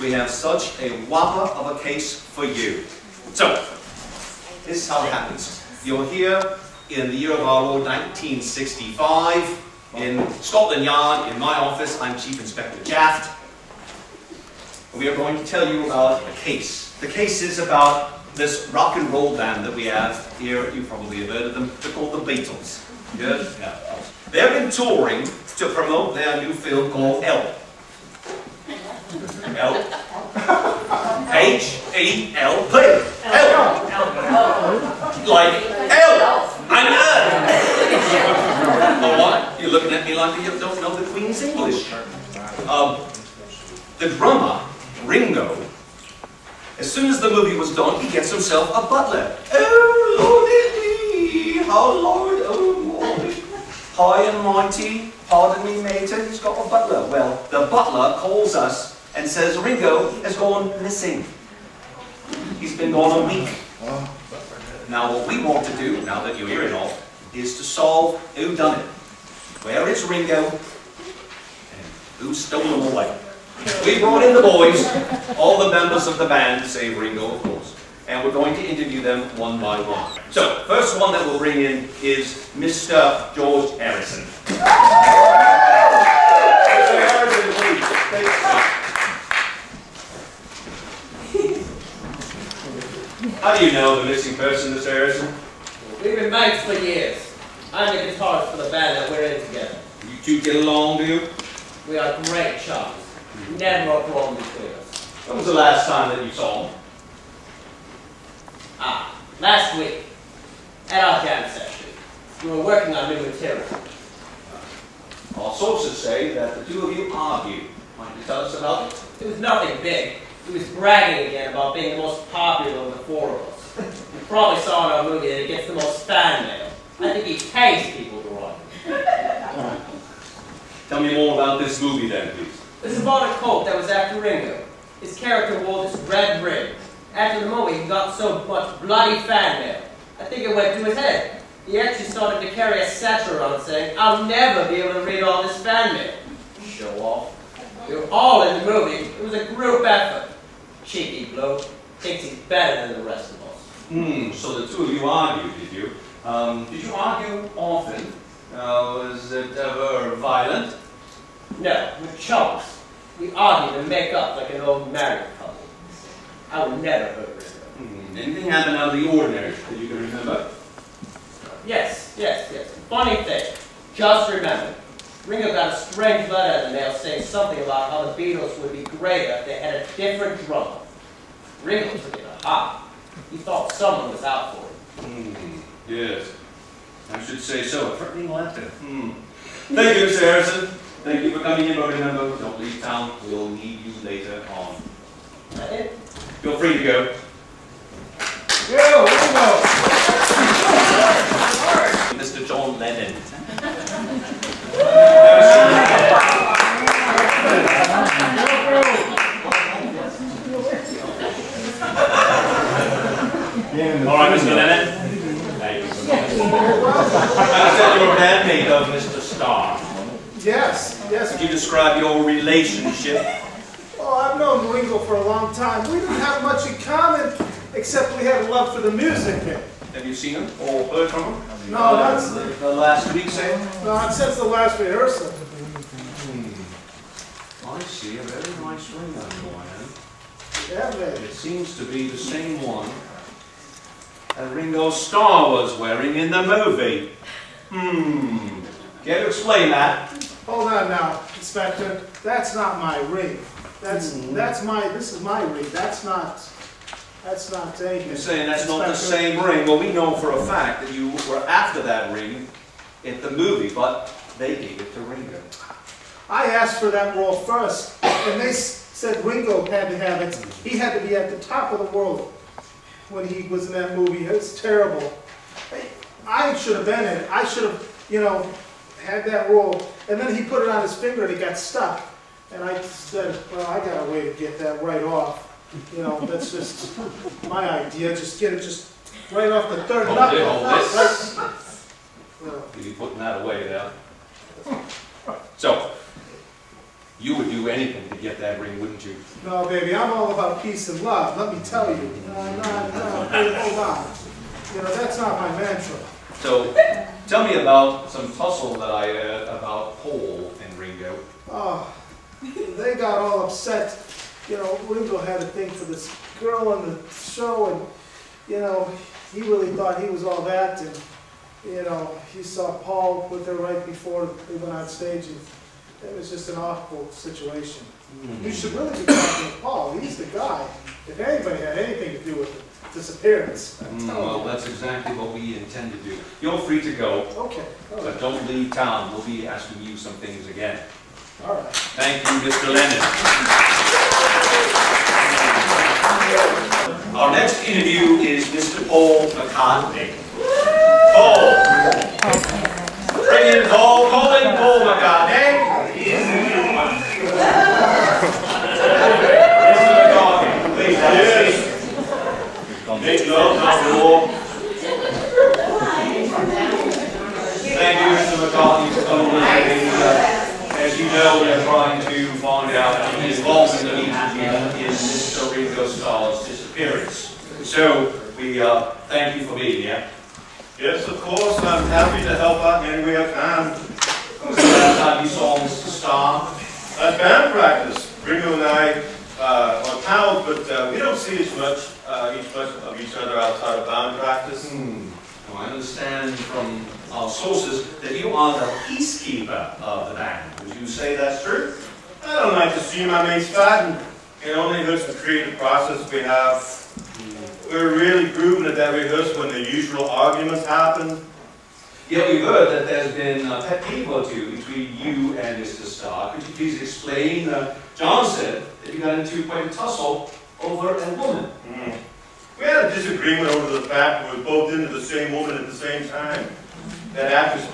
we have such a whopper of a case for you. So, this is how it happens. You're here in the year of our Lord 1965 in Scotland Yard in my office. I'm Chief Inspector Jaft. We are going to tell you about a case. The case is about this rock and roll band that we have here. You probably have heard of them. They're called the Beatles. Good? Yeah. They've been touring to promote their new film called L. L. H-E-L-P. L. Like L. I'm Earth. Oh, what? You're looking at me like you don't know the Queen's English. The drummer, Ringo, as soon as the movie was done, he gets himself a butler. Oh, Lordy, how Lord, oh, Lordy. High and mighty, pardon me, mater, he's got a butler. Well, the butler calls us and says Ringo has gone missing. He's been gone a week. Now, what we want to do, now that you're here and all, is to solve who done it. Where is Ringo? And who stole him away? We brought in the boys, all the members of the band, save Ringo, of course, and we're going to interview them one by one. So, first one that we'll bring in is Mr. George Harrison. Mr. Harrison, please. How do you know the missing person, Mr. Harrison? We've been mates for years. I'm the guitarist for the band that we're in together. You two get along, do you? We are great chums. Never a problem between us. When was the last time that you saw him? Last week, at our jam session, we were working on new material. Our sources say that the two of you argued. Mind you tell us about it? It was nothing big. He was bragging again about being the most popular of the four of us. You probably saw in our movie that he gets the most fan mail. I think he pays people to write. Tell me more about this movie then, please. This is about a cult that was after Ringo. His character wore this red ring. After the movie, he got so much bloody fan mail. I think it went to his head. He actually started to carry a satchel around saying, "I'll never be able to read all this fan mail." Show off. We were all in the movie. It was a group effort. Cheeky bloke. Thinks he's better than the rest of us. So the two of you argued, did you? Did you argue often? Was it ever violent? No, we're chumps. We argue and make up like an old married couple. I would never hurt Ringo. Anything happen out of the ordinary that you can remember? Yes. Funny thing. Just remember. Ringo got a strange letter in the mail saying something about how the Beatles would be greater if they had a different drummer. Ringo took it to heart. He thought someone was out for him. Yes. I should say so. A threatening letter. Thank you, Mr. Harrison. Thank you for coming in, but remember, don't leave town. We'll need you later on. Is that it? Feel free to go. Yo, Ringo! Mr. John Lennon. All right, Mr. Lennon. Thank you so much. I said you were a bandmate of Mr. Starr. Yes. Could you describe your relationship? Oh, I've known Ringo for a long time. We didn't have much in common, except we had a love for the music. Have you seen him or heard from him? No, that's the last week, say? no, since the last rehearsal. I see a very nice ring on your hand. Yeah, baby. It seems to be the same one that Ringo Starr was wearing in the movie. Care to explain that? Hold on now, Inspector. That's not my ring. This is my ring. That's not anything. You're saying that's not the same ring. Well, we know for a fact that you were after that ring at the movie, but they gave it to Ringo. I asked for that role first, and they said Ringo had to have it. He had to be at the top of the world when he was in that movie. It was terrible. I should have been in it. I should have, had that role. And then he put it on his finger and it got stuck. And I said, well, I got a way to get that right off. That's just my idea. Just get it just right off the third knuckle. You'll be putting that away there. So, You would do anything to get that ring, wouldn't you? No, baby, I'm all about peace and love, let me tell you. No, hey, hold on. You know, that's not my mantra. So, tell me about some tussle that I had about Paul and Ringo. Oh, they got all upset. You know, Ringo had a thing for this girl on the show, and, you know, he really thought he was all that, and, you know, he saw Paul with her right before they went on stage, and it was just an awful situation. You should really be talking to Paul. He's the guy. If anybody had anything to do with the disappearance, Well, that's exactly what we intend to do. You're free to go, okay. but don't leave town. We'll be asking you some things again. All right. Thank you, Mr. Lennon. Our next interview is Mr. Paul McCartney. Paul. Bring in Paul. Call in Paul McCartney. Mr. McCartney, please have a seat. Make love, not war. Thank you, Mr. McCartney, for coming in. As you know, we're trying to find out the involvement of each of you in Mr. Ringo Starr's disappearance. So, we thank you for being here. Yes, of course. I'm happy to help out in any way I can. When was the last time you saw Mr. Starr? At band practice, Ringo and I are pals, but we don't see as much of each other outside of band practice. Well, I understand from our sources that you are the peacekeeper of the band. Would you say that's true? I don't like to see my mates fighting. It only hurts the creative process we have. We're really grooving at that rehearsal when the usual arguments happen. Yeah, we've heard that there's been a pet peeve or two between you and Mr. Starr. Could you please explain? John said that you got into quite a tussle over a woman. We had a disagreement over the fact that we were both into the same woman at the same time. That actress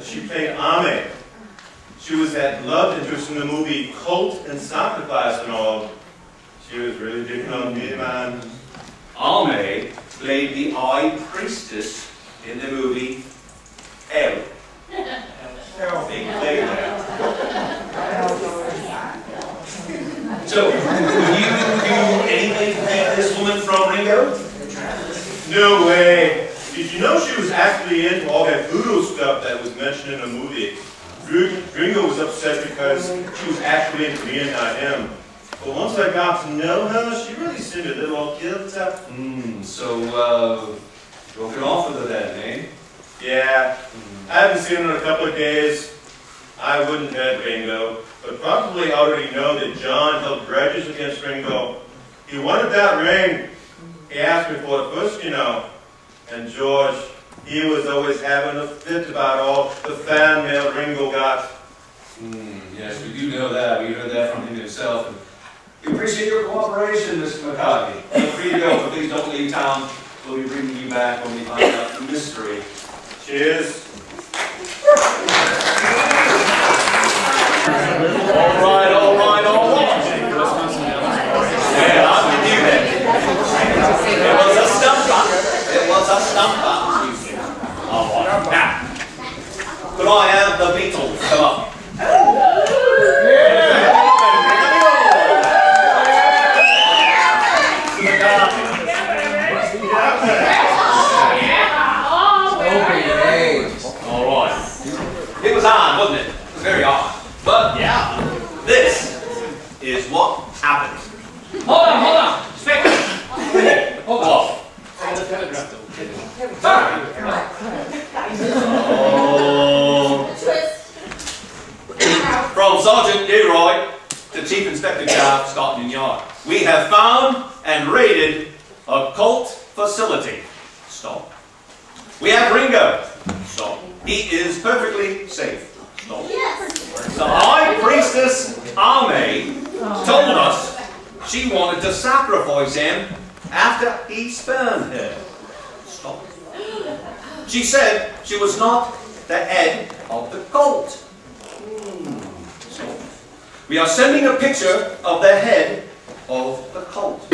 she played Ame. She was that love interest in the movie Cult and Sacrifice and all. She was really digging on me, man. Ame played the High Priestess in the movie Elle. Big play there. So, would you do anything to keep this woman from Ringo? No way. Did you know she was actually into all that voodoo stuff that was mentioned in the movie? Ringo was upset because she was actually into me and not him. But once I got to know her, she really seemed a little guilty. So, broken off with her then, eh? Yeah. I haven't seen her in a couple of days. I wouldn't bet Ringo, but probably already know that John held grudges against Ringo. He wanted that ring. He asked me for it first, you know. And George, he was always having a fit about all the fan mail Ringo got. Yes, we do know that. We heard that from him himself. And we appreciate your cooperation, Mr. McCartney. Feel free to go, but please don't leave town. We'll be bringing you back when we find out the mystery. Cheers. All right. Yeah, I'm with you then. It was a stumper. All right. Now, could I have the Beatles come up? All right. It was hard, wasn't it? It was very hard. But yeah, this is what happened. Hold on. Speaker. Hold on. From Sergeant Gilroy to Chief Inspector Gaff, Scotland Yard, we have found and raided a cult facility. Stop. We have Ringo. Stop. He is perfectly safe. Stop. Yes. The High Priestess Ame told us she wanted to sacrifice him after he spurned her. Stop. She said she was not the head of the cult. Stop. We are sending a picture of the head of the cult.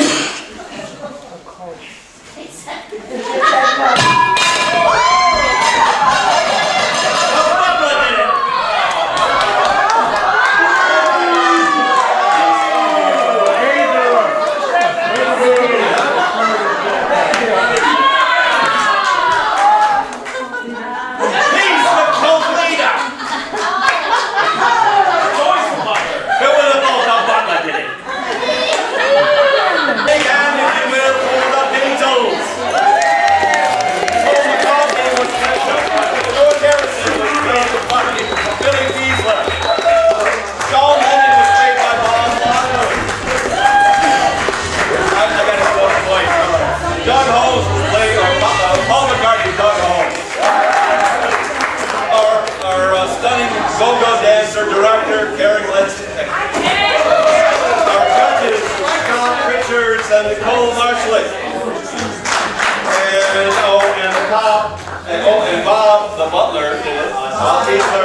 I'll be